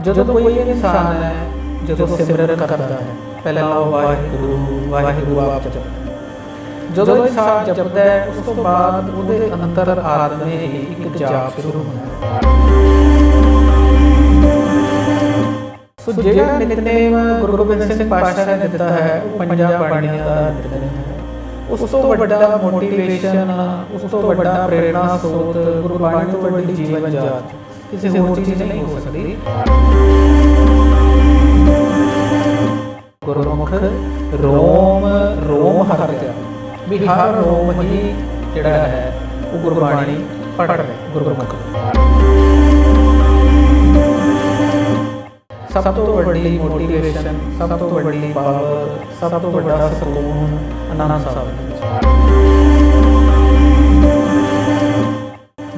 ਜਦੋਂ ਕੋਈ ਇਨਸਾਨ ਹੈ ਜਦੋਂ ਸਿਮਰਨ ਕਰਦਾ ਹੈ ਪਹਿਲਾਂ ਉਹ ਵਾਹਿਗੁਰੂ ਵਾਹਿਗੁਰੂ ਆਪ ਜਪਦਾ। ਜਦੋਂ ਇਨਸਾਨ ਜਪਦਾ ਹੈ ਉਸ ਤੋਂ ਬਾਅਦ ਉਹਦੇ ਅੰਦਰ ਆਤਮੇ ਹੀ ਇੱਕ ਜਾਪ ਸ਼ੁਰੂ ਹੁੰਦਾ ਹੈ। ਸੋ ਜਿਹੜਾ ਨਿਤਨੇਮ ਗੁਰੂ ਗੋਬਿੰਦ ਸਿੰਘ ਪਾਤਸ਼ਾਹ ਨੇ ਦਿੱਤਾ ਹੈ ਉਹ ਪੰਜਾਂ ਬਾਣੀਆਂ ਦਾ ਨਿਤਨੇਮ ਹੈ। ਉਸ ਤੋਂ ਵੱਡਾ ਮੋਟੀਵੇਸ਼ਨ, ਉਸ ਤੋਂ ਵੱਡਾ ਪ੍ਰੇਰਣਾ ਸਰੋਤ, ਗੁਰਬਾਣੀ ਤੋਂ ਵੱਡੀ ਜੀਵਨ ਜਾਚ ਕਿਸੇ ਹੋਰ ਚੀਜ਼ ਨਹੀਂ ਹੋ ਸਕਦੀ। ਗੁਰਮੁਖ ਰੋਮ ਰੋਮ ਹਰਿਆ, ਵੀ ਹਰ ਰੋਮ ਹੀ ਜਿਹੜਾ ਹੈ ਉਹ ਗੁਰਬਾਣੀ ਪੜ੍ਹ ਰਿਹਾ ਗੁਰਮੁਖ। ਸਭ ਤੋਂ ਵੱਡੀ ਮੋਟੀਵੇਸ਼ਨ, ਸਭ ਤੋਂ ਵੱਡੀ ਪਾਵਰ, ਸਭ ਤੋਂ ਵੱਡਾ ਸਕੂਨ ਆਨੰਦ ਸਾਹਿਬ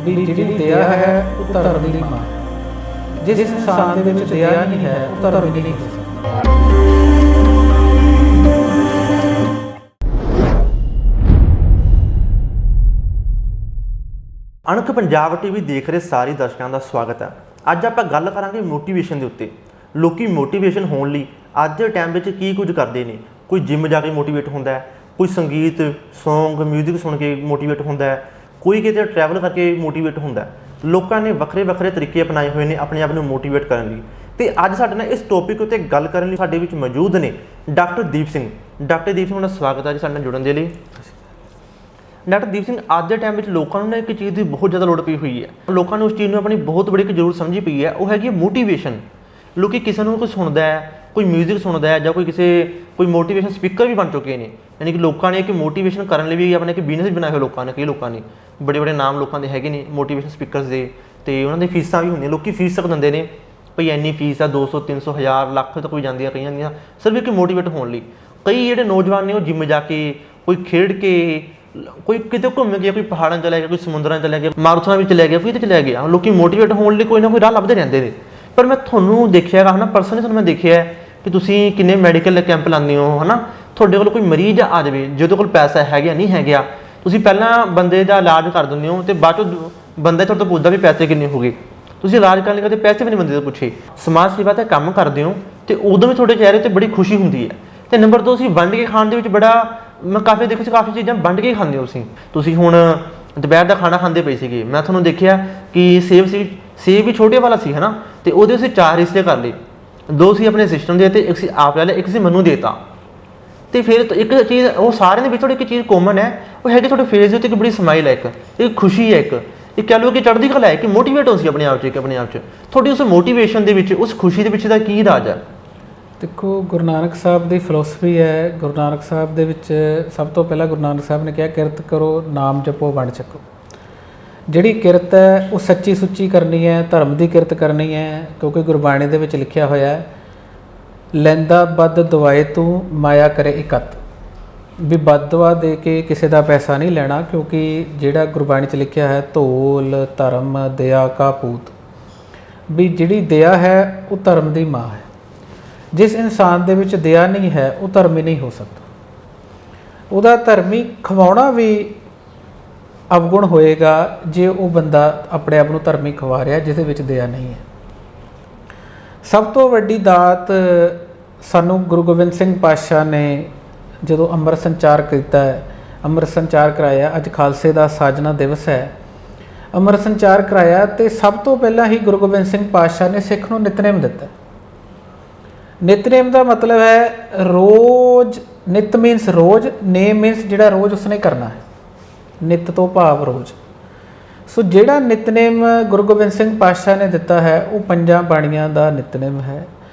ਵੀ ਜਿਹੜੀ ਦਇਆ ਹੈ ਉਹ ਧਰਮ ਦੀ ਮਾਂ। ਜਿਸ ਇਨਸਾਨ ਦੇ ਵਿੱਚ ਦਇਆ ਨਹੀਂ ਹੈ ਉਹ ਧਰਮ ਨਹੀਂ ਹੋ ਸਕਦਾ। ਅਣਖ ਪੰਜਾਬ ਟੀਵੀ ਦੇਖ ਰਹੇ ਸਾਰੇ ਦਰਸ਼ਕਾਂ ਦਾ ਸਵਾਗਤ ਹੈ। ਅੱਜ ਆਪਾਂ ਗੱਲ ਕਰਾਂਗੇ ਮੋਟੀਵੇਸ਼ਨ ਦੇ ਉੱਤੇ। ਲੋਕੀ ਮੋਟੀਵੇਸ਼ਨ ਹੋਣ ਲਈ ਅੱਜ ਦੇ ਟਾਈਮ ਵਿੱਚ ਕੀ ਕੁਝ ਕਰਦੇ ਨੇ। ਕੋਈ ਜਿੰਮ ਜਾ ਕੇ ਮੋਟੀਵੇਟ ਹੁੰਦਾ ਹੈ, ਕੋਈ ਸੰਗੀਤ ਸੌਂਗ ਮਿਊਜ਼ਿਕ ਸੁਣ ਕੇ ਮੋਟੀਵੇਟ ਹੁੰਦਾ ਹੈ, ਕੋਈ ਕਿਤੇ ਟਰੈਵਲ ਕਰਕੇ ਮੋਟੀਵੇਟ ਹੁੰਦਾ ਹੈ। ਲੋਕਾਂ ਨੇ ਵੱਖਰੇ ਵੱਖਰੇ ਤਰੀਕੇ ਅਪਣਾਏ ਹੋਏ ਨੇ ਆਪਣੇ ਆਪ ਨੂੰ ਮੋਟੀਵੇਟ ਕਰਨ ਲਈ। ਤੇ ਅੱਜ ਸਾਡੇ ਨਾਲ ਇਸ ਟੌਪਿਕ ਉੱਤੇ ਗੱਲ ਕਰਨ ਲਈ ਸਾਡੇ ਵਿੱਚ ਮੌਜੂਦ ਨੇ ਡਾਕਟਰ ਦੀਪ ਸਿੰਘ। ਡਾਕਟਰ ਦੀਪ ਸਿੰਘ ਦਾ ਸਵਾਗਤ ਹੈ ਜੀ ਸਾਡੇ ਨਾਲ ਜੁੜਨ ਦੇ ਲਈ। ਡਾਕਟਰ ਦੀਪ ਸਿੰਘ, ਅੱਜ ਦੇ ਟਾਈਮ ਵਿੱਚ ਲੋਕਾਂ ਨੂੰ ਇੱਕ ਚੀਜ਼ ਦੀ ਬਹੁਤ ਜ਼ਿਆਦਾ ਲੋੜ ਪਈ ਹੋਈ ਹੈ। ਲੋਕਾਂ ਨੂੰ ਉਸ ਚੀਜ਼ ਨੂੰ ਆਪਣੀ ਬਹੁਤ ਬੜੀ ਇੱਕ ਜ਼ਰੂਰਤ ਸਮਝੀ ਪਈ ਹੈ, ਉਹ ਹੈਗੀ ਮੋਟੀਵੇਸ਼ਨ। ਲੋਕੀ ਕਿਸੇ ਨੂੰ ਕੋਈ ਸੁਣਦਾ ਹੈ, ਕੋਈ ਮਿਊਜ਼ਿਕ ਸੁਣਦਾ ਹੈ ਜਾਂ ਕੋਈ ਮੋਟੀਵੇਸ਼ਨ ਸਪੀਕਰ ਵੀ ਬਣ ਚੁੱਕੇ ਨੇ। ਯਾਨੀ ਕਿ ਲੋਕਾਂ ਨੇ ਇੱਕ ਮੋਟੀਵੇਸ਼ਨ ਕਰਨ ਲਈ ਵੀ ਆਪਣੇ ਇੱਕ ਬਿਜ਼ਨਸ ਬਣਾਏ ਹੋਏ ਲੋਕਾਂ ਨੇ। ਕਈ ਲੋਕਾਂ ਨੇ ਬੜੇ ਨਾਮ ਲੋਕਾਂ ਦੇ ਹੈਗੇ ਨੇ ਮੋਟੀਵੇਸ਼ਨ ਸਪੀਕਰਸ ਦੇ, ਅਤੇ ਉਹਨਾਂ ਦੀ ਫੀਸਾਂ ਵੀ ਹੁੰਦੀਆਂ। ਲੋਕੀ ਫੀਸ ਤੱਕ ਦਿੰਦੇ ਨੇ, ਭਈ ਇੰਨੀ ਫੀਸ ਆ 200 300 1000 ਲੱਖ ਤੱਕ ਵੀ ਜਾਂਦੀਆਂ ਕਈਆਂ ਦੀਆਂ, ਸਿਰਫ ਇੱਕ ਮੋਟੀਵੇਟ ਹੋਣ ਲਈ। ਕਈ ਜਿਹੜੇ ਨੌਜਵਾਨ ਨੇ ਉਹ ਜਿੰਮ ਜਾ ਕੇ, ਕੋਈ ਖੇਡ ਕੇ, ਕੋਈ ਕਿਤੇ ਘੁੰਮ ਗਿਆ, ਕੋਈ ਪਹਾੜਾਂ ਚਲਾ ਗਿਆ, ਕੋਈ ਸਮੁੰਦਰਾਂ ਚਲਾ ਗਿਆ, ਮਾਰੂਥਨਾਂ ਵਿੱਚ ਚਲਾ ਗਿਆ, ਕਿਤੇ ਚਲਾ ਗਿਆ। ਲੋਕੀ ਮੋਟੀਵੇਟ ਹੋਣ ਲਈ ਕੋਈ ਨਾ ਕੋਈ ਰਾਹ ਲੱਭਦੇ ਰਹਿੰਦੇ ਨੇ। ਪਰ ਮੈਂ ਤੁਹਾਨੂੰ ਦੇਖਿਆ ਹੈ ਨਾ, ਪਰਸਨਲੀ ਤੁਹਾਨੂੰ ਮੈਂ ਦੇਖਿਆ ਕਿ ਤੁਸੀਂ ਕਿੰਨੇ ਮੈਡੀਕਲ ਕੈਂਪ ਲਾਉਂਦੇ ਹੋ, ਹੈ ਨਾ। ਤੁਹਾਡੇ ਕੋਲ ਕੋਈ ਮਰੀਜ਼ ਆ ਜਾਵੇ ਜਿਹਦੇ ਕੋਲ ਪੈਸਾ ਹੈਗਾ ਨਹੀਂ ਹੈਗਾ, ਤੁਸੀਂ ਪਹਿਲਾਂ ਬੰਦੇ ਦਾ ਇਲਾਜ ਕਰ ਦਿੰਦੇ ਹੋ ਅਤੇ ਬਾਅਦ 'ਚੋਂ ਬੰਦਾ ਤੁਹਾਡੇ ਤੋਂ ਪੁੱਛਦਾ ਵੀ ਪੈਸੇ ਕਿੰਨੇ ਹੋ ਗਏ। ਤੁਸੀਂ ਇਲਾਜ ਕਰਨ ਲਈ ਕਦੇ ਪੈਸੇ ਵੀ ਨਹੀਂ ਬੰਦੇ ਤੋਂ ਪੁੱਛੇ। ਸਮਾਜ ਸੇਵਾ 'ਤੇ ਕੰਮ ਕਰਦੇ ਹੋ ਅਤੇ ਉਦੋਂ ਵੀ ਤੁਹਾਡੇ ਚਿਹਰੇ 'ਤੇ ਬੜੀ ਖੁਸ਼ੀ ਹੁੰਦੀ ਹੈ। ਅਤੇ ਨੰਬਰ 2, ਤੁਸੀਂ ਵੰਡ ਕੇ ਖਾਣ ਦੇ ਵਿੱਚ ਮੈਂ ਕਾਫੀ ਦੇਖੋ, ਕਾਫੀ ਚੀਜ਼ਾਂ ਵੰਡ ਕੇ ਖਾਂਦੇ ਹੋ। ਤੁਸੀਂ ਹੁਣ ਦੁਪਹਿਰ ਦਾ ਖਾਣਾ ਖਾਂਦੇ ਪਏ ਸੀਗੇ, ਮੈਂ ਤੁਹਾਨੂੰ ਦੇਖਿਆ ਕਿ ਸੇਬ ਵੀ ਛੋਟੇ ਵਾਲਾ ਸੀ, ਹੈ ਨਾ। ਅਤੇ ਉਹਦੇ ਅਸੀਂ 4 ਹਿੱਸੇ ਕਰ ਲਏ, 2 ਸੀ ਆਪਣੇ ਸਿਸਟਮ ਦੇ ਅਤੇ ਇੱਕ ਸੀ ਆਪ ਲੈ ਲਿਆ, ਇੱਕ ਸੀ ਮੈਨੂੰ ਦੇਤਾ। ਅਤੇ ਫਿਰ ਇੱਕ ਚੀਜ਼ ਉਹ ਸਾਰਿਆਂ ਦੇ ਵਿੱਚ ਤੁਹਾਡੀ ਇੱਕ ਚੀਜ਼ ਕੋਮਨ ਹੈ, ਉਹ ਹੈਗੀ ਤੁਹਾਡੇ ਫੇਸ ਦੇ ਉੱਤੇ ਇੱਕ ਬੜੀ ਸਮਾਈਲ ਹੈ, ਇੱਕ ਖੁਸ਼ੀ ਹੈ, ਇੱਕ ਕਹਿ ਲਓ ਕਿ ਚੜ੍ਹਦੀ ਕਲਾ ਹੈ, ਕਿ ਮੋਟੀਵੇਟ ਹੋ ਸੀ ਆਪਣੇ ਆਪ 'ਚ। ਤੁਹਾਡੀ ਉਸ ਮੋਟੀਵੇਸ਼ਨ ਦੇ ਵਿੱਚ, ਉਸ ਖੁਸ਼ੀ ਦੇ ਵਿੱਚ ਦਾ ਕੀ ਰਾਜ ਹੈ? ਦੇਖੋ, ਗੁਰੂ ਨਾਨਕ ਸਾਹਿਬ ਦੀ ਫਿਲੋਸਫੀ ਹੈ। ਗੁਰੂ ਨਾਨਕ ਸਾਹਿਬ ਦੇ ਵਿੱਚ ਸਭ ਤੋਂ ਪਹਿਲਾਂ ਗੁਰੂ ਨਾਨਕ ਸਾਹਿਬ ਨੇ ਕਿਹਾ, ਕਿਰਤ ਕਰੋ, ਨਾਮ ਜਪੋ, ਵੰਡ ਛਕੋ। ਜਿਹੜੀ ਕਿਰਤ ਹੈ ਉਹ ਸੱਚੀ ਸੁੱਚੀ ਕਰਨੀ ਹੈ, ਧਰਮ ਦੀ ਕਿਰਤ ਕਰਨੀ ਹੈ। ਕਿਉਂਕਿ ਗੁਰਬਾਣੀ ਦੇ ਵਿੱਚ ਲਿਖਿਆ ਹੋਇਆ ਹੈ, ਲੈਂਦਾ ਬਦ ਦਵਾਏ ਤੂੰ ਮਾਇਆ ਕਰੇ ਇਕੱਤ, ਵੀ ਬਦਦੁਆ ਦੇ ਕੇ ਕਿਸੇ ਦਾ ਪੈਸਾ ਨਹੀਂ ਲੈਣਾ। ਕਿਉਂਕਿ ਜਿਹੜਾ ਗੁਰਬਾਣੀ 'ਚ ਲਿਖਿਆ ਹੈ, ਧੋਲ ਧਰਮ ਦਇਆ ਕਾ ਪੂਤ, ਵੀ ਜਿਹੜੀ ਦਇਆ ਹੈ ਉਹ ਧਰਮ ਦੀ ਮਾਂ ਹੈ। ਜਿਸ ਇਨਸਾਨ ਦੇ ਵਿੱਚ ਦਇਆ ਨਹੀਂ ਹੈ ਉਹ ਧਰਮੀ ਨਹੀਂ ਹੋ ਸਕਦਾ। ਉਹਦਾ ਧਰਮੀ ਖਵਾਉਣਾ ਵੀ ਅਵਗੁਣ ਹੋਏਗਾ ਜੇ ਉਹ ਬੰਦਾ ਆਪਣੇ ਆਪ ਨੂੰ ਧਰਮੀ ਖਵਾ ਰਿਹਾ ਜਿਹਦੇ ਵਿੱਚ ਦਇਆ ਨਹੀਂ ਹੈ। ਸਭ ਤੋਂ ਵੱਡੀ ਦਾਤ ਸਾਨੂੰ ਗੁਰੂ ਗੋਬਿੰਦ ਸਿੰਘ ਪਾਤਸ਼ਾਹ ਨੇ ਜਦੋਂ ਅੰਮ੍ਰਿਤ ਸੰਚਾਰ ਕੀਤਾ ਹੈ, ਅੰਮ੍ਰਿਤ ਸੰਚਾਰ ਕਰਾਇਆ। ਅੱਜ ਖਾਲਸੇ ਦਾ ਸਾਜਨਾ ਦਿਵਸ ਹੈ, ਅੰਮ੍ਰਿਤ ਸੰਚਾਰ ਕਰਾਇਆ। ਅਤੇ ਸਭ ਤੋਂ ਪਹਿਲਾਂ ਹੀ ਗੁਰੂ ਗੋਬਿੰਦ ਸਿੰਘ ਪਾਤਸ਼ਾਹ ਨੇ ਸਿੱਖ ਨੂੰ ਨਿਤਨੇਮ ਦਿੱਤਾ। ਨਿਤਨੇਮ ਦਾ ਮਤਲਬ ਹੈ ਰੋਜ਼। ਨਿਤ ਮੀਨਸ ਰੋਜ਼, ਨੇਮ ਮੀਨਸ ਜਿਹੜਾ ਰੋਜ਼ ਉਸਨੇ ਕਰਨਾ ਹੈ। ਨਿਤ ਤੋਂ ਭਾਵ ਰੋਜ਼। ਸੋ ਜਿਹੜਾ ਨਿਤਨੇਮ ਗੁਰੂ ਗੋਬਿੰਦ ਸਿੰਘ ਪਾਤਸ਼ਾਹ ਨੇ ਦਿੱਤਾ ਹੈ ਉਹ ਪੰਜਾਂ ਬਾਣੀਆਂ ਦਾ ਨਿਤਨੇਮ ਹੈ।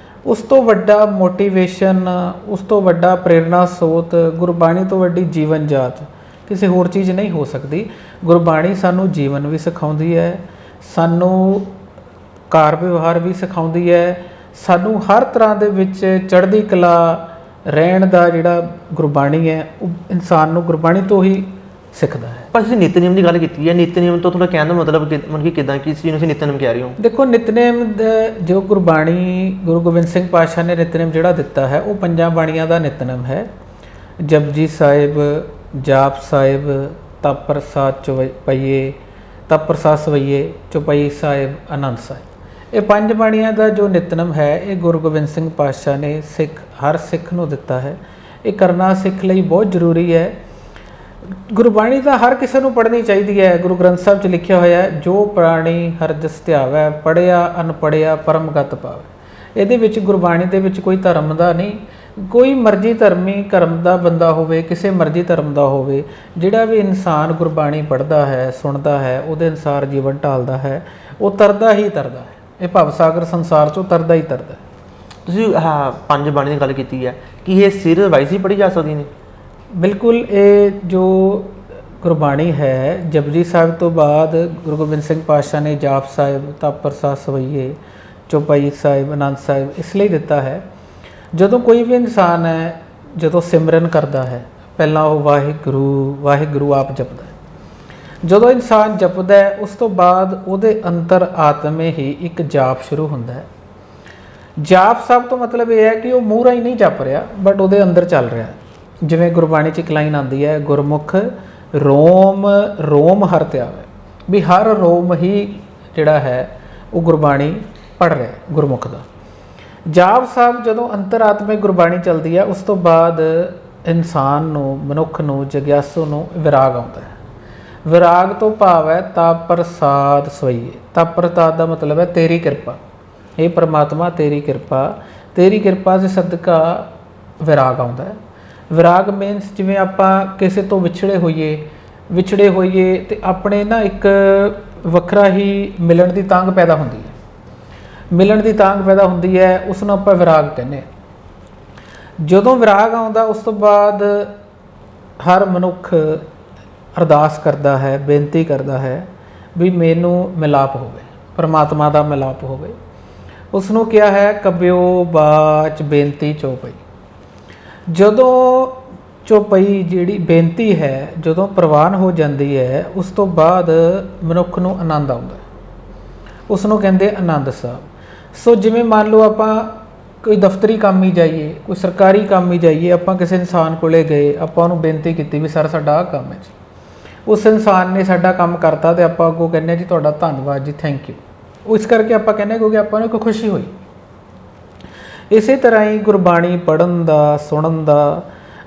ਉਸ ਤੋਂ ਵੱਡਾ ਮੋਟੀਵੇਸ਼ਨ, ਉਸ ਤੋਂ ਵੱਡਾ ਪ੍ਰੇਰਣਾ ਸਰੋਤ, ਗੁਰਬਾਣੀ ਤੋਂ ਵੱਡੀ ਜੀਵਨ ਜਾਚ ਕਿਸੇ ਹੋਰ ਚੀਜ਼ ਨਹੀਂ ਹੋ ਸਕਦੀ। ਗੁਰਬਾਣੀ ਸਾਨੂੰ ਜੀਵਨ ਵੀ ਸਿਖਾਉਂਦੀ ਹੈ, ਸਾਨੂੰ ਕਾਰ ਵਿਵਹਾਰ ਵੀ ਸਿਖਾਉਂਦੀ ਹੈ, ਸਾਨੂੰ ਹਰ ਤਰ੍ਹਾਂ ਦੇ ਵਿੱਚ ਚੜ੍ਹਦੀ ਕਲਾ ਰਹਿਣ ਦਾ ਜਿਹੜਾ ਗੁਰਬਾਣੀ ਹੈ ਉਹ ਇਨਸਾਨ ਨੂੰ ਗੁਰਬਾਣੀ ਤੋਂ ਹੀ ਸਿੱਖਦਾ ਹੈ। ਪਰ ਤੁਸੀਂ ਨਿਤਨੇਮ ਦੀ ਗੱਲ ਕੀਤੀ ਹੈ, ਨਿਤਨੇਮ ਤੋਂ ਤੁਹਾਡਾ ਕਹਿਣ ਦਾ ਮਤਲਬ ਕਿ ਕਿੱਦਾਂ, ਕਿਸ ਚੀਜ਼ ਨੂੰ ਤੁਸੀਂ ਨਿਤਨੇਮ ਕਹਿ ਰਹੇ ਹੋ? ਦੇਖੋ, ਨਿਤਨੇਮ ਜੋ ਗੁਰਬਾਣੀ ਗੁਰੂ ਗੋਬਿੰਦ ਸਿੰਘ ਪਾਤਸ਼ਾਹ ਨੇ ਨਿਤਨੇਮ ਜਿਹੜਾ ਦਿੱਤਾ ਹੈ ਉਹ ਪੰਜਾਂ ਬਾਣੀਆਂ ਦਾ ਨਿਤਨੇਮ ਹੈ। ਜਪਜੀ ਸਾਹਿਬ, ਜਾਪ ਸਾਹਿਬ, ਤਪ ਪ੍ਰਸਾਦ ਚੌਪਈਏ, ਤਪ ਪ੍ਰਸਾਦ ਸਵਈਏ, ਚੌਪਈ ਸਾਹਿਬ, ਆਨੰਦ ਸਾਹਿਬ। ਇਹ ਪੰਜ ਬਾਣੀਆਂ ਦਾ ਜੋ ਨਿਤਨਮ ਹੈ ਇਹ ਗੁਰੂ ਗੋਬਿੰਦ ਸਿੰਘ ਪਾਤਸ਼ਾਹ ਨੇ ਹਰ ਸਿੱਖ ਨੂੰ ਦਿੱਤਾ ਹੈ। ਇਹ ਕਰਨਾ ਸਿੱਖ ਲਈ ਬਹੁਤ ਜ਼ਰੂਰੀ ਹੈ। ਗੁਰਬਾਣੀ ਤਾਂ ਹਰ ਕਿਸੇ ਨੂੰ ਪੜ੍ਹਨੀ ਚਾਹੀਦੀ ਹੈ। ਗੁਰੂ ਗ੍ਰੰਥ ਸਾਹਿਬ 'ਚ ਲਿਖਿਆ ਹੋਇਆ ਹੈ, ਜੋ ਪ੍ਰਾਣੀ ਹਰਿ ਧਿਆਵੈ ਪੜ੍ਹਿਆ ਅਨਪੜ੍ਹਿਆ ਪਰਮ ਗਤਿ ਪਾਵੈ। ਇਹਦੇ ਵਿੱਚ ਗੁਰਬਾਣੀ ਦੇ ਵਿੱਚ ਕੋਈ ਧਰਮ ਦਾ ਨਹੀਂ, ਕੋਈ ਮਰਜ਼ੀ ਧਰਮੀ ਧਰਮ ਦਾ ਬੰਦਾ ਹੋਵੇ, ਕਿਸੇ ਮਰਜ਼ੀ ਧਰਮ ਦਾ ਹੋਵੇ, ਜਿਹੜਾ ਵੀ ਇਨਸਾਨ ਗੁਰਬਾਣੀ ਪੜ੍ਹਦਾ ਹੈ, ਸੁਣਦਾ ਹੈ, ਉਹਦੇ ਅਨੁਸਾਰ ਜੀਵਨ ਢਾਲਦਾ ਹੈ, ਉਹ ਤਰਦਾ ਹੀ ਤਰਦਾ ਹੈ। ਇਹ ਭਵ ਸਾਗਰ ਸੰਸਾਰ 'ਚੋਂ ਤਰਦਾ ਹੀ ਤਰਦਾ। ਤੁਸੀਂ ਪੰਜ ਬਾਣੀ ਦੀ ਗੱਲ ਕੀਤੀ ਹੈ, ਕੀ ਇਹ ਸਿਰ ਵਾਈਸ ਹੀ ਪੜ੍ਹੀ ਜਾ ਸਕਦੀ ਨੇ? ਬਿਲਕੁਲ। ਇਹ ਜੋ ਗੁਰਬਾਣੀ ਹੈ, ਜਪਜੀ ਸਾਹਿਬ ਤੋਂ ਬਾਅਦ ਗੁਰੂ ਗੋਬਿੰਦ ਸਿੰਘ ਪਾਤਸ਼ਾਹ ਨੇ ਜਾਪ ਸਾਹਿਬ, ਤਪ ਪ੍ਰਸਾਦ ਸਵਈਏ, ਚੌਪਈ ਸਾਹਿਬ, ਆਨੰਦ ਸਾਹਿਬ ਇਸ ਲਈ ਦਿੱਤਾ ਹੈ। ਜਦੋਂ ਕੋਈ ਵੀ ਇਨਸਾਨ ਹੈ, ਜਦੋਂ ਸਿਮਰਨ ਕਰਦਾ ਹੈ, ਪਹਿਲਾਂ ਉਹ ਵਾਹਿਗੁਰੂ ਵਾਹਿਗੁਰੂ ਆਪ ਜਪਦਾ ਹੈ। ਜਦੋਂ ਇਨਸਾਨ ਜਪਦਾ ਹੈ, ਉਸ ਤੋਂ ਬਾਅਦ ਉਹਦੇ ਅੰਤਰ ਆਤਮੇ ਹੀ ਇੱਕ ਜਾਪ ਸ਼ੁਰੂ ਹੁੰਦਾ ਹੈ। ਜਾਪ ਸਾਹਿਬ ਤੋਂ ਮਤਲਬ ਇਹ ਹੈ ਕਿ ਉਹ ਮੂਹਰਾ ਹੀ ਨਹੀਂ ਜਪ ਰਿਹਾ, ਬਟ ਉਹਦੇ ਅੰਦਰ ਚੱਲ ਰਿਹਾ। ਜਿਵੇਂ ਗੁਰਬਾਣੀ 'ਚ ਇੱਕ ਲਾਈਨ ਆਉਂਦੀ ਹੈ, ਗੁਰਮੁਖ ਰੋਮ ਰੋਮ ਹਰਿ ਧਿਆਵੈ, ਵੀ ਹਰ ਰੋਮ ਹੀ ਜਿਹੜਾ ਹੈ ਉਹ ਗੁਰਬਾਣੀ ਪੜ੍ਹ ਰਿਹਾ ਗੁਰਮੁਖ ਦਾ। ਜਾਪ ਸਾਹਿਬ ਜਦੋਂ ਅੰਤਰਾਤਮਿਕ ਗੁਰਬਾਣੀ ਚੱਲਦੀ ਹੈ, ਉਸ ਤੋਂ ਬਾਅਦ ਇਨਸਾਨ ਨੂੰ, ਮਨੁੱਖ ਨੂੰ, ਜਗਿਆਸੂ ਨੂੰ ਵਿਰਾਗ ਆਉਂਦਾ ਹੈ। ਵਿਰਾਗ ਤੋਂ ਭਾਵ ਹੈ ਤਪ ਪ੍ਰਸਾਦ ਸਵਈਏ। ਤਪ ਪ੍ਰਸਾਦ ਦਾ ਮਤਲਬ ਹੈ ਤੇਰੀ ਕਿਰਪਾ। ਇਹ ਪ੍ਰਮਾਤਮਾ ਤੇਰੀ ਕਿਰਪਾ ਦੇ ਸਦਕਾ ਵਿਰਾਗ ਆਉਂਦਾ ਹੈ। ਵਿਰਾਗ ਮੀਨਸ ਜਿਵੇਂ ਆਪਾਂ ਕਿਸੇ ਤੋਂ ਵਿਛੜੇ ਹੋਈਏ ਤੇ ਆਪਣੇ ਨਾ ਇੱਕ ਵੱਖਰਾ ਹੀ ਮਿਲਣ ਦੀ ਤਾਂਘ ਪੈਦਾ ਹੁੰਦੀ ਹੈ, ਉਸ ਨੂੰ ਆਪਾਂ ਵਿਰਾਗ ਕਹਿੰਦੇ ਹਾਂ। ਜਦੋਂ ਵਿਰਾਗ ਆਉਂਦਾ, ਉਸ ਤੋਂ ਬਾਅਦ ਹਰ ਮਨੁੱਖ ਅਰਦਾਸ ਕਰਦਾ ਹੈ, ਬੇਨਤੀ ਕਰਦਾ ਹੈ ਵੀ ਮੈਨੂੰ ਮਿਲਾਪ ਹੋਵੇ, ਪਰਮਾਤਮਾ ਦਾ ਮਿਲਾਪ ਹੋਵੇ। ਉਸ ਨੂੰ ਕਿਹਾ ਹੈ ਕਬਿਓ ਬਾਚ ਬੇਨਤੀ ਚੌਪਈ। ਜਦੋਂ ਚੌਪਈ ਜਿਹੜੀ ਬੇਨਤੀ ਹੈ, ਜਦੋਂ ਪ੍ਰਵਾਨ ਹੋ ਜਾਂਦੀ ਹੈ, ਉਸ ਤੋਂ ਬਾਅਦ ਮਨੁੱਖ ਨੂੰ ਆਨੰਦ ਆਉਂਦਾ, ਉਸ ਨੂੰ ਕਹਿੰਦੇ ਆਨੰਦ ਸਾਹਿਬ। ਸੋ ਜਿਵੇਂ ਮੰਨ ਲਓ ਆਪਾਂ ਕੋਈ ਦਫ਼ਤਰੀ ਕੰਮ ਹੀ ਜਾਈਏ, ਕੋਈ ਸਰਕਾਰੀ ਕੰਮ ਹੀ ਜਾਈਏ, ਆਪਾਂ ਕਿਸੇ ਇਨਸਾਨ ਕੋਲੇ ਗਏ, ਆਪਾਂ ਉਹਨੂੰ ਬੇਨਤੀ ਕੀਤੀ ਵੀ ਸਰ ਸਾਡਾ ਆਹ ਕੰਮ ਹੈ ਜੀ, ਉਸ ਇਨਸਾਨ ਨੇ ਸਾਡਾ ਕੰਮ ਕਰਤਾ ਤੇ ਆਪਾਂ ਅੱਗੋਂ ਕਹਿੰਦੇ ਹਾਂ ਜੀ ਤੁਹਾਡਾ ਧੰਨਵਾਦ ਜੀ, ਥੈਂਕ ਯੂ। ਉਹ ਇਸ ਕਰਕੇ ਆਪਾਂ ਕਹਿੰਦੇ ਕਿਉਂਕਿ ਆਪਾਂ ਨੂੰ ਇੱਕ ਖੁਸ਼ੀ ਹੋਈ। ਇਸੇ ਤਰ੍ਹਾਂ ਹੀ ਗੁਰਬਾਣੀ ਪੜ੍ਹਨ ਦਾ, ਸੁਣਨ ਦਾ,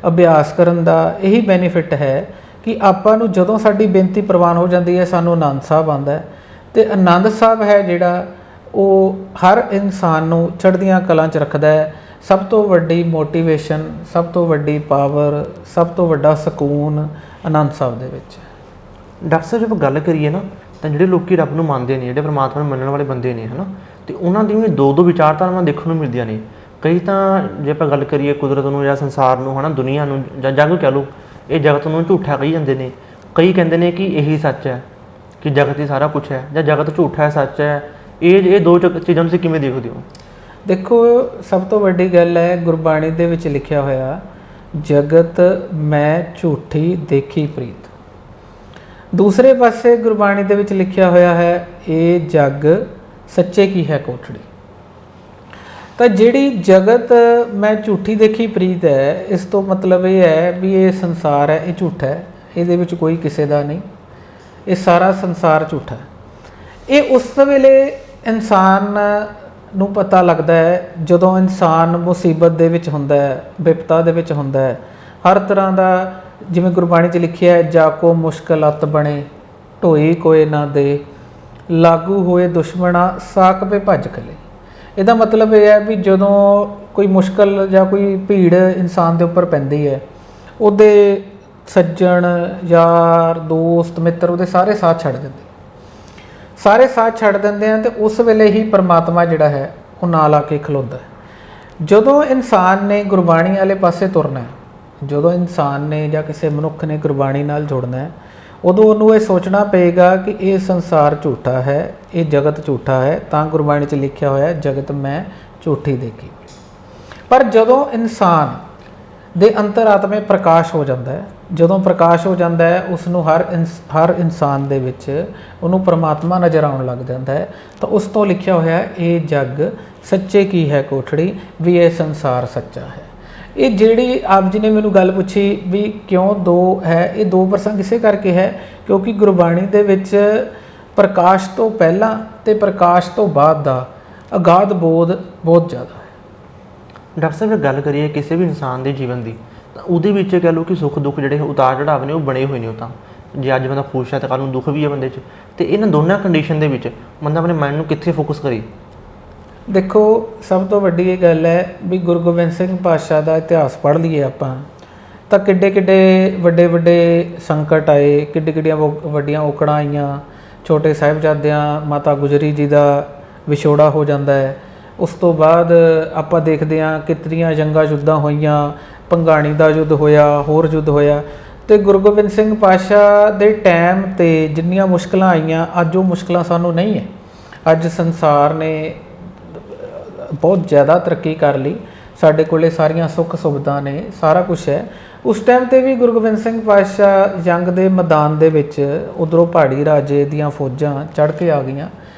ਅਭਿਆਸ ਕਰਨ ਦਾ ਇਹੀ ਬੈਨੀਫਿਟ ਹੈ ਕਿ ਆਪਾਂ ਨੂੰ ਜਦੋਂ ਸਾਡੀ ਬੇਨਤੀ ਪ੍ਰਵਾਨ ਹੋ ਜਾਂਦੀ ਹੈ, ਸਾਨੂੰ ਆਨੰਦ ਸਾਹਿਬ ਆਉਂਦਾ ਹੈ। ਅਤੇ ਆਨੰਦ ਸਾਹਿਬ ਹੈ ਜਿਹੜਾ ਉਹ ਹਰ ਇਨਸਾਨ ਨੂੰ ਚੜ੍ਹਦੀਆਂ ਕਲਾਂ 'ਚ ਰੱਖਦਾ ਹੈ। ਸਭ ਤੋਂ ਵੱਡੀ ਮੋਟੀਵੇਸ਼ਨ, ਸਭ ਤੋਂ ਵੱਡੀ ਪਾਵਰ, ਸਭ ਤੋਂ ਵੱਡਾ ਸਕੂਨ ਆਨੰਦ ਸਾਹਿਬ ਦੇ ਵਿੱਚ। ਡਾਕਟਰ ਸਾਹਿਬ, ਜੇ ਆਪਾਂ ਗੱਲ ਕਰੀਏ ਨਾ, ਤਾਂ ਜਿਹੜੇ ਲੋਕ ਰੱਬ ਨੂੰ ਮੰਨਦੇ ਨੇ, ਜਿਹੜੇ ਪਰਮਾਤਮਾ ਨੂੰ ਮੰਨਣ ਵਾਲੇ ਬੰਦੇ ਨੇ, ਹੈ ਨਾ, ਅਤੇ ਉਹਨਾਂ ਦੀ ਵੀ ਦੋ ਵਿਚਾਰਧਾਰਾਵਾਂ ਦੇਖਣ ਨੂੰ ਮਿਲਦੀਆਂ ਨੇ। ਕਈ ਤਾਂ ਜੇ ਆਪਾਂ ਗੱਲ ਕਰੀਏ ਕੁਦਰਤ ਨੂੰ ਜਾਂ ਸੰਸਾਰ ਨੂੰ, ਹੈ ਨਾ, ਦੁਨੀਆ ਨੂੰ ਜਾਂ ਜੱਗ ਕਹਿ ਲਓ, ਇਹ ਜਗਤ ਨੂੰ ਝੂਠਾ ਕਹੀ ਜਾਂਦੇ ਨੇ। ਕਈ ਕਹਿੰਦੇ ਨੇ ਕਿ ਇਹੀ ਸੱਚ ਹੈ, ਕਿ ਜਗਤ ਹੀ ਸਾਰਾ ਕੁਛ ਹੈ, ਜਾਂ ਜਗਤ ਝੂਠਾ ਹੈ, ਸੱਚ ਹੈ। ਇਹ ਦੋ ਚੀਜ਼ਾਂ ਤੁਸੀਂ ਕਿਵੇਂ ਦੇਖਦੇ ਹੋ? ਦੇਖੋ, ਸਭ ਤੋਂ ਵੱਡੀ ਗੱਲ ਹੈ ਗੁਰਬਾਣੀ ਦੇ ਵਿੱਚ ਲਿਖਿਆ ਹੋਇਆ, ਜਗਤ ਮੈਂ ਝੂਠੀ ਦੇਖੀ ਪ੍ਰੀਤ। ਦੂਸਰੇ ਪਾਸੇ ਗੁਰਬਾਣੀ ਦੇ ਵਿੱਚ ਲਿਖਿਆ ਹੋਇਆ ਹੈ, ਇਹ ਜੱਗ ਸੱਚੇ ਕੀ ਹੈ ਕੋਠੜੀ। ਤਾਂ ਜਿਹੜੀ ਜਗਤ ਮੈਂ ਝੂਠੀ ਦੇਖੀ ਪ੍ਰੀਤ ਹੈ, ਇਸ ਤੋਂ ਮਤਲਬ ਇਹ ਹੈ ਵੀ ਇਹ ਸੰਸਾਰ ਹੈ, ਇਹ ਝੂਠਾ ਹੈ, ਇਹਦੇ ਵਿੱਚ ਕੋਈ ਕਿਸੇ ਦਾ ਨਹੀਂ, ਇਹ ਸਾਰਾ ਸੰਸਾਰ ਝੂਠਾ ਹੈ। ਇਹ ਉਸ ਵੇਲੇ ਇਨਸਾਨ ਨੂੰ ਪਤਾ ਲੱਗਦਾ ਹੈ ਜਦੋਂ ਇਨਸਾਨ ਮੁਸੀਬਤ ਦੇ ਵਿੱਚ ਹੁੰਦਾ ਹੈ, ਵਿਪਤਾ ਦੇ ਵਿੱਚ ਹੁੰਦਾ ਹੈ। ਹਰ ਤਰ੍ਹਾਂ ਦਾ, ਜਿਵੇਂ ਗੁਰਬਾਣੀ 'ਚ ਲਿਖਿਆ ਹੈ, ਜਾ ਕੋ ਮੁਸ਼ਕਿਲ ਅਤ ਬਣੇ ਢੋਈ ਕੋਏ ਨਾ ਦੇ, ਲਾਗੂ ਹੋਏ ਦੁਸ਼ਮਣਾ ਸਾਕ ਪੇ ਭੱਜ ਖਲੇ। ਇਹਦਾ ਮਤਲਬ ਇਹ ਹੈ ਵੀ ਜਦੋਂ ਕੋਈ ਮੁਸ਼ਕਿਲ ਜਾਂ ਕੋਈ ਭੀੜ ਇਨਸਾਨ ਦੇ ਉੱਪਰ ਪੈਂਦੀ ਹੈ, ਉਹਦੇ ਸੱਜਣ, ਯਾਰ, ਦੋਸਤ, ਮਿੱਤਰ ਉਹਦੇ ਸਾਰੇ ਸਾਥ ਛੱਡ ਦਿੰਦੇ ਆ, ਅਤੇ ਉਸ ਵੇਲੇ ਹੀ ਪਰਮਾਤਮਾ ਜਿਹੜਾ ਹੈ ਉਹ ਨਾਲ ਆ ਕੇ ਖਲੋਂਦਾ ਹੈ। ਜਦੋਂ ਇਨਸਾਨ ਨੇ ਗੁਰਬਾਣੀ ਵਾਲੇ ਪਾਸੇ ਤੁਰਨਾ ਹੈ, ਜਦੋਂ ਇਨਸਾਨ ਨੇ ਜਾਂ ਕਿਸੇ ਮਨੁੱਖ ਨੇ ਗੁਰਬਾਣੀ ਨਾਲ ਜੁੜਨਾ ਹੈ, ਉਦੋਂ ਉਹਨੂੰ ਇਹ ਸੋਚਣਾ ਪਏਗਾ ਕਿ ਇਹ ਸੰਸਾਰ ਝੂਠਾ ਹੈ, ਇਹ ਜਗਤ ਝੂਠਾ ਹੈ। ਤਾਂ ਗੁਰਬਾਣੀ 'ਚ ਲਿਖਿਆ ਹੋਇਆ, ਜਗਤ ਮੈਂ ਝੂਠੀ ਦੇਖੀ। ਪਰ ਜਦੋਂ ਇਨਸਾਨ ਦੇ ਅੰਤਰਾਤਮੇ ਪ੍ਰਕਾਸ਼ ਹੋ ਜਾਂਦਾ ਹੈ, ਜਦੋਂ ਪ੍ਰਕਾਸ਼ ਹੋ ਜਾਂਦਾ ਹੈ, ਉਸ ਨੂੰ ਹਰ ਇਨਸਾਨ ਦੇ ਵਿੱਚ ਉਹਨੂੰ ਪਰਮਾਤਮਾ ਨਜ਼ਰ ਆਉਣ ਲੱਗ ਜਾਂਦਾ ਹੈ। ਤਾਂ ਉਸ ਤੋਂ ਲਿਖਿਆ ਹੋਇਆ, ਇਹ ਜੱਗ ਸੱਚੇ ਕੀ ਹੈ ਕੋਠੜੀ, ਵੀ ਇਹ ਸੰਸਾਰ ਸੱਚਾ ਹੈ। ਇਹ ਜਿਹੜੀ ਆਪ ਜੀ ਨੇ ਮੈਨੂੰ ਗੱਲ ਪੁੱਛੀ ਵੀ ਕਿਉਂ ਦੋ ਹੈ, ਇਹ ਦੋ ਪ੍ਰਸੰਗ ਇਸੇ ਕਰਕੇ ਹੈ ਕਿਉਂਕਿ ਗੁਰਬਾਣੀ ਦੇ ਵਿੱਚ ਪ੍ਰਕਾਸ਼ ਤੋਂ ਪਹਿਲਾਂ ਅਤੇ ਪ੍ਰਕਾਸ਼ ਤੋਂ ਬਾਅਦ ਦਾ ਅਗਾਧ ਬੋਧ ਬਹੁਤ ਜ਼ਿਆਦਾ ਹੈ। ਡਾਕਟਰ ਸਾਹਿਬ, ਗੱਲ ਕਰੀਏ ਕਿਸੇ ਵੀ ਇਨਸਾਨ ਦੇ ਜੀਵਨ ਦੀ, ਤਾਂ ਉਹਦੇ ਵਿੱਚ ਕਹਿ ਲਓ ਕਿ ਸੁੱਖ ਦੁੱਖ ਜਿਹੜੇ ਉਤਾਰ ਚੜਾਵ ਨੇ ਉਹ ਬਣੇ ਹੋਏ ਨੇ। ਉਹ ਤਾਂ ਜੇ ਅੱਜ ਬੰਦਾ ਖੁਸ਼ ਹੈ ਤਾਂ ਕੱਲ੍ਹ ਨੂੰ ਦੁੱਖ ਵੀ ਹੈ ਬੰਦੇ 'ਚ, ਤੇ ਇਹਨਾਂ ਦੋਨਾਂ ਕੰਡੀਸ਼ਨ ਦੇ ਵਿੱਚ ਬੰਦਾ ਆਪਣੇ ਮਾਈਂਡ ਨੂੰ ਕਿੱਥੇ ਫੋਕਸ ਕਰੇ? ਦੇਖੋ, ਸਭ ਤੋਂ ਵੱਡੀ ਇਹ ਗੱਲ ਹੈ ਵੀ ਗੁਰੂ ਗੋਬਿੰਦ ਸਿੰਘ ਪਾਤਸ਼ਾਹ ਦਾ ਇਤਿਹਾਸ ਪੜ੍ਹ ਲਈਏ ਆਪਾਂ, ਤਾਂ ਕਿੱਡੇ ਕਿੱਡੇ ਵੱਡੇ ਵੱਡੇ ਸੰਕਟ ਆਏ, ਕਿੱਡੀਆਂ ਵੱਡੀਆਂ ਔਕੜਾਂ ਆਈਆਂ। ਛੋਟੇ ਸਾਹਿਬਜ਼ਾਦਿਆਂ ਮਾਤਾ ਗੁਜਰੀ ਜੀ ਦਾ ਵਿਛੋੜਾ ਹੋ ਜਾਂਦਾ ਹੈ। ਉਸ ਤੋਂ ਬਾਅਦ ਆਪਾਂ ਦੇਖਦੇ ਹਾਂ ਕਿਤਨੀਆਂ ਜੰਗਾਂ ਯੁੱਧਾਂ ਹੋਈਆਂ, ਭੰਗਾਣੀ ਦਾ ਯੁੱਧ ਹੋਇਆ, ਹੋਰ ਯੁੱਧ ਹੋਇਆ। ਤੇ ਗੁਰੂ ਗੋਬਿੰਦ ਸਿੰਘ ਪਾਤਸ਼ਾਹ ਦੇ ਟਾਈਮ 'ਤੇ ਜਿੰਨੀਆਂ ਮੁਸ਼ਕਲਾਂ ਆਈਆਂ, ਅੱਜ ਉਹ ਮੁਸ਼ਕਲਾਂ ਸਾਨੂੰ ਨਹੀਂ ਹੈ। ਅੱਜ ਸੰਸਾਰ ਨੇ ਬਹੁਤ ਜ਼ਿਆਦਾ ਤਰੱਕੀ ਕਰ ਲਈ, ਸਾਡੇ ਕੋਲੇ ਸਾਰੀਆਂ ਸੁੱਖ ਸੁਵਿਧਾ ਨੇ, ਸਾਰਾ ਕੁਝ ਹੈ। ਉਸ ਟਾਈਮ 'ਤੇ ਵੀ ਗੁਰੂ ਗੋਬਿੰਦ ਸਿੰਘ ਪਾਤਸ਼ਾਹ ਜੰਗ ਦੇ ਮੈਦਾਨ ਦੇ ਵਿੱਚ ਉੱਧਰੋਂ ਪਹਾੜੀ ਰਾਜੇ ਦੀਆਂ ਫੌਜਾਂ ਚੜ੍ਹ ਕੇ ਆ ਗਈਆਂ,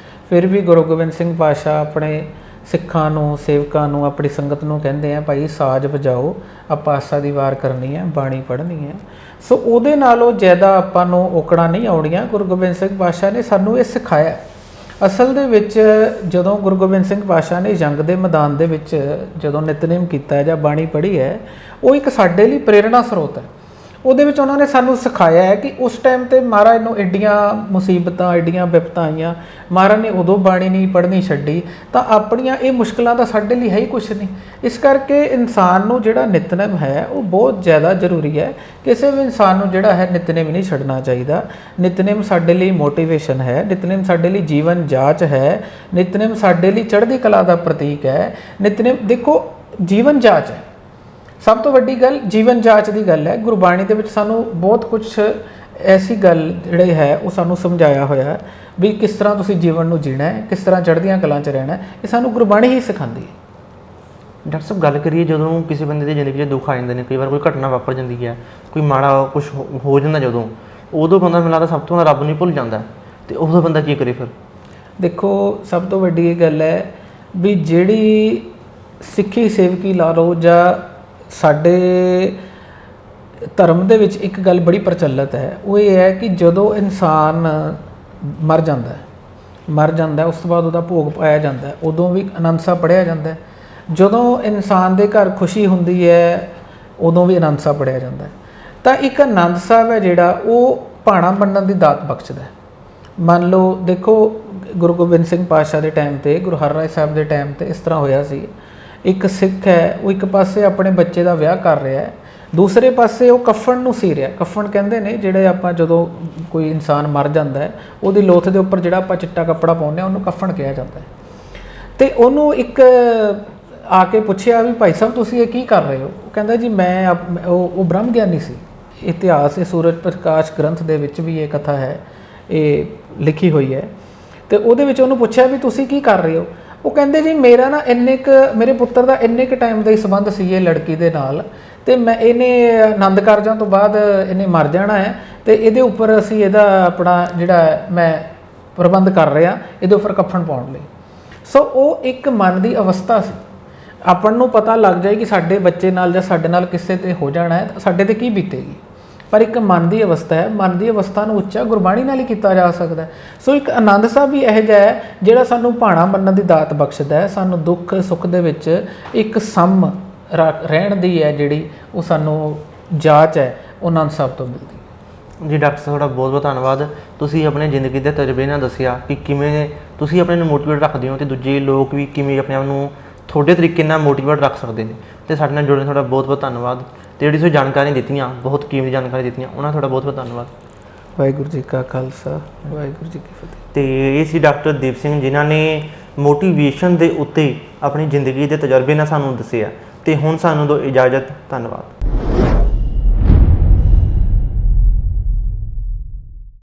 ਫਿਰ ਵੀ ਗੁਰੂ ਗੋਬਿੰਦ ਸਿੰਘ ਪਾਤਸ਼ਾਹ ਆਪਣੇ ਸਿੱਖਾਂ ਨੂੰ, ਸੇਵਕਾਂ ਨੂੰ, ਆਪਣੀ ਸੰਗਤ ਨੂੰ ਕਹਿੰਦੇ ਆ, ਭਾਈ ਸਾਜ਼ ਵਜਾਓ, ਆਪਾਂ ਆਸਾ ਦੀ ਵਾਰ ਕਰਨੀ ਹੈ, ਬਾਣੀ ਪੜ੍ਹਨੀ ਹੈ। ਸੋ ਉਹਦੇ ਨਾਲੋਂ ਜ਼ਿਆਦਾ ਆਪਾਂ ਨੂੰ ਔਕੜਾਂ ਨਹੀਂ ਆਉਣੀਆਂ। ਗੁਰੂ ਗੋਬਿੰਦ ਸਿੰਘ ਪਾਤਸ਼ਾਹ ਨੇ ਸਾਨੂੰ ਇਹ ਸਿਖਾਇਆ। ਅਸਲ ਦੇ ਵਿੱਚ ਜਦੋਂ ਗੁਰੂ ਗੋਬਿੰਦ ਸਿੰਘ ਪਾਤਸ਼ਾਹ ਨੇ ਜੰਗ ਦੇ ਮੈਦਾਨ ਦੇ ਵਿੱਚ ਜਦੋਂ ਨਿਤਨੇਮ ਕੀਤਾ ਜਾਂ ਬਾਣੀ ਪੜ੍ਹੀ ਹੈ, ਉਹ ਇੱਕ ਸਾਡੇ ਲਈ ਪ੍ਰੇਰਣਾ ਸਰੋਤ ਹੈ। ਉਹਦੇ ਵਿੱਚ ਉਹਨਾਂ ਨੇ ਸਾਨੂੰ ਸਿਖਾਇਆ ਹੈ ਕਿ ਉਸ ਟਾਈਮ 'ਤੇ ਮਹਾਰਾਜ ਨੂੰ ਐਡੀਆਂ ਮੁਸੀਬਤਾਂ, ਐਡੀਆਂ ਵਿਪਤਾਂ ਆਈਆਂ, ਮਹਾਰਾਜ ਨੇ ਉਦੋਂ ਬਾਣੀ ਨਹੀਂ ਪੜ੍ਹਨੀ ਛੱਡੀ, ਤਾਂ ਆਪਣੀਆਂ ਇਹ ਮੁਸ਼ਕਿਲਾਂ ਤਾਂ ਸਾਡੇ ਲਈ ਹੈ ਹੀ ਕੁਛ ਨਹੀਂ। ਇਸ ਕਰਕੇ ਇਨਸਾਨ ਨੂੰ ਜਿਹੜਾ ਨਿਤਨੇਮ ਹੈ ਉਹ ਬਹੁਤ ਜ਼ਿਆਦਾ ਜ਼ਰੂਰੀ ਹੈ। ਕਿਸੇ ਵੀ ਇਨਸਾਨ ਨੂੰ ਜਿਹੜਾ ਹੈ ਨਿਤਨੇਮ ਨਹੀਂ ਛੱਡਣਾ ਚਾਹੀਦਾ। ਨਿਤਨੇਮ ਸਾਡੇ ਲਈ ਮੋਟੀਵੇਸ਼ਨ ਹੈ, ਨਿਤਨੇਮ ਸਾਡੇ ਲਈ ਜੀਵਨ ਜਾਂਚ ਹੈ, ਨਿਤਨੇਮ ਸਾਡੇ ਲਈ ਚੜ੍ਹਦੀ ਕਲਾ ਦਾ ਪ੍ਰਤੀਕ ਹੈ। ਨਿਤਨੇਮ ਦੇਖੋ ਜੀਵਨ ਜਾਂਚ ਹੈ। ਸਭ ਤੋਂ ਵੱਡੀ ਗੱਲ ਜੀਵਨ ਜਾਂਚ ਦੀ ਗੱਲ ਹੈ। ਗੁਰਬਾਣੀ ਦੇ ਵਿੱਚ ਸਾਨੂੰ ਬਹੁਤ ਕੁਛ ਐਸੀ ਗੱਲ ਜਿਹੜੇ ਹੈ ਉਹ ਸਾਨੂੰ ਸਮਝਾਇਆ ਹੋਇਆ ਹੈ ਵੀ ਕਿਸ ਤਰ੍ਹਾਂ ਤੁਸੀਂ ਜੀਵਨ ਨੂੰ ਜੀਣਾ ਹੈ, ਕਿਸ ਤਰ੍ਹਾਂ ਚੜ੍ਹਦੀਆਂ ਕਲਾਂ 'ਚ ਰਹਿਣਾ ਹੈ। ਇਹ ਸਾਨੂੰ ਗੁਰਬਾਣੀ ਹੀ ਸਿਖਾਉਂਦੀ ਹੈ। ਡਾਕਟਰ ਸਾਹਿਬ, ਗੱਲ ਕਰੀਏ ਜਦੋਂ ਕਿਸੇ ਬੰਦੇ ਦੀ ਜ਼ਿੰਦਗੀ 'ਚ ਦੁੱਖ ਆ ਜਾਂਦੇ ਨੇ, ਕਈ ਵਾਰ ਕੋਈ ਘਟਨਾ ਵਾਪਰ ਜਾਂਦੀ ਹੈ, ਕੋਈ ਮਾੜਾ ਕੁਝ ਹੋ ਜਾਂਦਾ, ਜਦੋਂ ਉਦੋਂ ਬੰਦਾ ਮੈਨੂੰ ਲੱਗਦਾ ਸਭ ਤੋਂ ਰੱਬ ਨੂੰ ਭੁੱਲ ਜਾਂਦਾ, ਤੇ ਉਦੋਂ ਬੰਦਾ ਕੀ ਕਰੇ ਫਿਰ? ਦੇਖੋ, ਸਭ ਤੋਂ ਵੱਡੀ ਇਹ ਗੱਲ ਹੈ ਵੀ ਜਿਹੜੀ ਸਿੱਖੀ ਸੇਵਕੀ ਲਾ ਲਓ ਜਾਂ ਸਾਡੇ ਧਰਮ ਦੇ ਵਿੱਚ ਇੱਕ ਗੱਲ ਬੜੀ ਪ੍ਰਚਲਿਤ ਹੈ, ਉਹ ਇਹ ਹੈ ਕਿ ਜਦੋਂ ਇਨਸਾਨ ਮਰ ਜਾਂਦਾ ਉਸ ਤੋਂ ਬਾਅਦ ਉਹਦਾ ਭੋਗ ਪਾਇਆ ਜਾਂਦਾ, ਉਦੋਂ ਵੀ ਆਨੰਦ ਸਾਹਿਬ ਪੜ੍ਹਿਆ ਜਾਂਦਾ। ਜਦੋਂ ਇਨਸਾਨ ਦੇ ਘਰ ਖੁਸ਼ੀ ਹੁੰਦੀ ਹੈ ਉਦੋਂ ਵੀ ਆਨੰਦ ਸਾਹਿਬ ਪੜ੍ਹਿਆ ਜਾਂਦਾ। ਤਾਂ ਇੱਕ ਆਨੰਦ ਸਾਹਿਬ ਹੈ ਜਿਹੜਾ ਉਹ ਭਾਣਾ ਮੰਨਣ ਦੀ ਦਾਤ ਬਖਸ਼ਦਾ। ਮੰਨ ਲਓ, ਦੇਖੋ ਗੁਰੂ ਗੋਬਿੰਦ ਸਿੰਘ ਪਾਤਸ਼ਾਹ ਦੇ ਟਾਈਮ 'ਤੇ, ਗੁਰੂ ਹਰਿਰਾਏ ਸਾਹਿਬ ਦੇ ਟਾਈਮ 'ਤੇ ਇਸ ਤਰ੍ਹਾਂ ਹੋਇਆ ਸੀ। ਇੱਕ ਸਿੱਖ ਹੈ, ਉਹ ਇੱਕ ਪਾਸੇ ਆਪਣੇ ਬੱਚੇ ਦਾ ਵਿਆਹ ਕਰ ਰਿਹਾ ਹੈ, ਦੂਸਰੇ ਪਾਸੇ ਉਹ ਕਫਨ ਨੂੰ ਸੀ ਰਿਹਾ। ਕਫਨ ਕਹਿੰਦੇ ਨੇ ਜਿਹੜੇ ਆਪਾਂ ਜਦੋਂ ਕੋਈ ਇਨਸਾਨ ਮਰ ਜਾਂਦਾ ਹੈ ਉਹਦੀ ਲੋਥ ਦੇ ਉੱਪਰ ਜਿਹੜਾ ਆਪਾਂ ਚਿੱਟਾ ਕੱਪੜਾ ਪਾਉਂਦੇ ਹਾਂ ਉਹਨੂੰ ਕਫਨ ਕਿਹਾ ਜਾਂਦਾ ਹੈ। ਤੇ ਉਹਨੂੰ ਇੱਕ ਆ ਕੇ ਪੁੱਛਿਆ ਵੀ ਭਾਈ ਸਾਹਿਬ ਤੁਸੀਂ ਇਹ ਕੀ ਕਰ ਰਹੇ ਹੋ? ਉਹ ਕਹਿੰਦਾ ਜੀ ਮੈਂ ਉਹ ਬ੍ਰਹਮ ਗਿਆਨੀ ਸੀ। ਇਤਿਹਾਸ ਇਹ ਸੂਰਜ ਪ੍ਰਕਾਸ਼ ਗ੍ਰੰਥ ਦੇ ਵਿੱਚ ਵੀ ਇਹ ਕਥਾ ਹੈ, ਇਹ ਲਿਖੀ ਹੋਈ ਹੈ। ਤੇ ਉਹਦੇ ਵਿੱਚ ਉਹਨੂੰ ਪੁੱਛਿਆ ਵੀ ਤੁਸੀਂ ਕੀ ਕਰ ਰਹੇ ਹੋ? ਉਹ ਕਹਿੰਦੇ ਜੀ ਮੇਰਾ ਨਾ ਮੇਰੇ ਪੁੱਤਰ ਦਾ ਇੰਨੇ ਕੁ ਟਾਈਮ ਦਾ ਹੀ ਸੰਬੰਧ ਸੀ ਇਹ ਲੜਕੀ ਦੇ ਨਾਲ, ਤੇ ਮੈਂ ਇਹਨੇ ਆਨੰਦ ਕਾਰਜਾਂ ਤੋਂ ਬਾਅਦ ਇਹਨੇ ਮਰ ਜਾਣਾ ਹੈ, ਤੇ ਇਹਦੇ ਉੱਪਰ ਅਸੀਂ ਇਹਦਾ ਆਪਣਾ ਜਿਹੜਾ ਮੈਂ ਪ੍ਰਬੰਧ ਕਰ ਰਿਹਾ ਇਹਦੇ ਉੱਪਰ ਕਫਨ ਪਾਉਣ ਲਈ। ਸੋ ਉਹ ਇੱਕ ਮਨ ਦੀ ਅਵਸਥਾ ਸੀ। ਆਪਾਂ ਨੂੰ ਪਤਾ ਲੱਗ ਜਾਏ ਕਿ ਸਾਡੇ ਬੱਚੇ ਨਾਲ ਜਾਂ ਸਾਡੇ ਨਾਲ ਕਿਸੇ ਤੇ ਹੋ ਜਾਣਾ ਹੈ ਤਾਂ ਸਾਡੇ ਤੇ ਕੀ ਬੀਤੇਗੀ, ਪਰ ਇੱਕ ਮਨ ਦੀ ਅਵਸਥਾ ਹੈ। ਮਨ ਦੀ ਅਵਸਥਾ ਨੂੰ ਉੱਚਾ ਗੁਰਬਾਣੀ ਨਾਲ ਹੀ ਕੀਤਾ ਜਾ ਸਕਦਾ। ਸੋ ਇੱਕ ਆਨੰਦ ਸਾਹਿਬ ਵੀ ਇਹੋ ਜਿਹਾ ਹੈ ਜਿਹੜਾ ਸਾਨੂੰ ਭਾਣਾ ਮੰਨਣ ਦੀ ਦਾਤ ਬਖਸ਼ਦਾ ਹੈ। ਸਾਨੂੰ ਦੁੱਖ ਸੁੱਖ ਦੇ ਵਿੱਚ ਇੱਕ ਸਮ ਰਹਿਣ ਦੀ ਹੈ ਜਿਹੜੀ ਉਹ ਸਾਨੂੰ ਜਾਂਚ ਹੈ ਉਹ ਆਨੰਦ ਸਾਹਿਬ ਤੋਂ ਮਿਲਦੀ ਹੈ। ਜੀ ਡਾਕਟਰ ਸਾਹਿਬ, ਤੁਹਾਡਾ ਬਹੁਤ ਬਹੁਤ ਧੰਨਵਾਦ। ਤੁਸੀਂ ਆਪਣੇ ਜ਼ਿੰਦਗੀ ਦੇ ਤਜਰਬੇ ਨਾਲ ਦੱਸਿਆ ਕਿ ਕਿਵੇਂ ਤੁਸੀਂ ਆਪਣੇ ਨੂੰ ਮੋਟੀਵੇਟ ਰੱਖਦੇ ਹੋ, ਅਤੇ ਦੂਜੇ ਲੋਕ ਵੀ ਕਿਵੇਂ ਆਪਣੇ ਆਪ ਨੂੰ ਤੁਹਾਡੇ ਤਰੀਕੇ ਨਾਲ ਮੋਟੀਵੇਟ ਰੱਖ ਸਕਦੇ ਨੇ। ਅਤੇ ਸਾਡੇ ਨਾਲ ਜੁੜਨ ਤੁਹਾਡਾ ਬਹੁਤ ਬਹੁਤ ਧੰਨਵਾਦ। ਅਤੇ ਜਿਹੜੀ ਤੁਸੀਂ ਜਾਣਕਾਰੀ ਦਿੱਤੀਆਂ, ਬਹੁਤ ਕੀਮਤੀ ਜਾਣਕਾਰੀ ਦਿੱਤੀਆਂ, ਉਹਨਾਂ ਦਾ ਤੁਹਾਡਾ ਬਹੁਤ ਬਹੁਤ ਧੰਨਵਾਦ। ਵਾਹਿਗੁਰੂ ਜੀ ਕਾ ਖਾਲਸਾ, ਵਾਹਿਗੁਰੂ ਜੀ ਕੀ ਫਤਿਹ। ਅਤੇ ਇਹ ਸੀ ਡਾਕਟਰ ਦੀਪ ਸਿੰਘ, ਜਿਨ੍ਹਾਂ ਨੇ ਮੋਟੀਵੇਸ਼ਨ ਦੇ ਉੱਤੇ ਆਪਣੀ ਜ਼ਿੰਦਗੀ ਦੇ ਤਜਰਬੇ ਨਾਲ ਸਾਨੂੰ ਦੱਸਿਆ। ਅਤੇ ਹੁਣ ਸਾਨੂੰ ਦਿਓ ਇਜਾਜ਼ਤ। ਧੰਨਵਾਦ।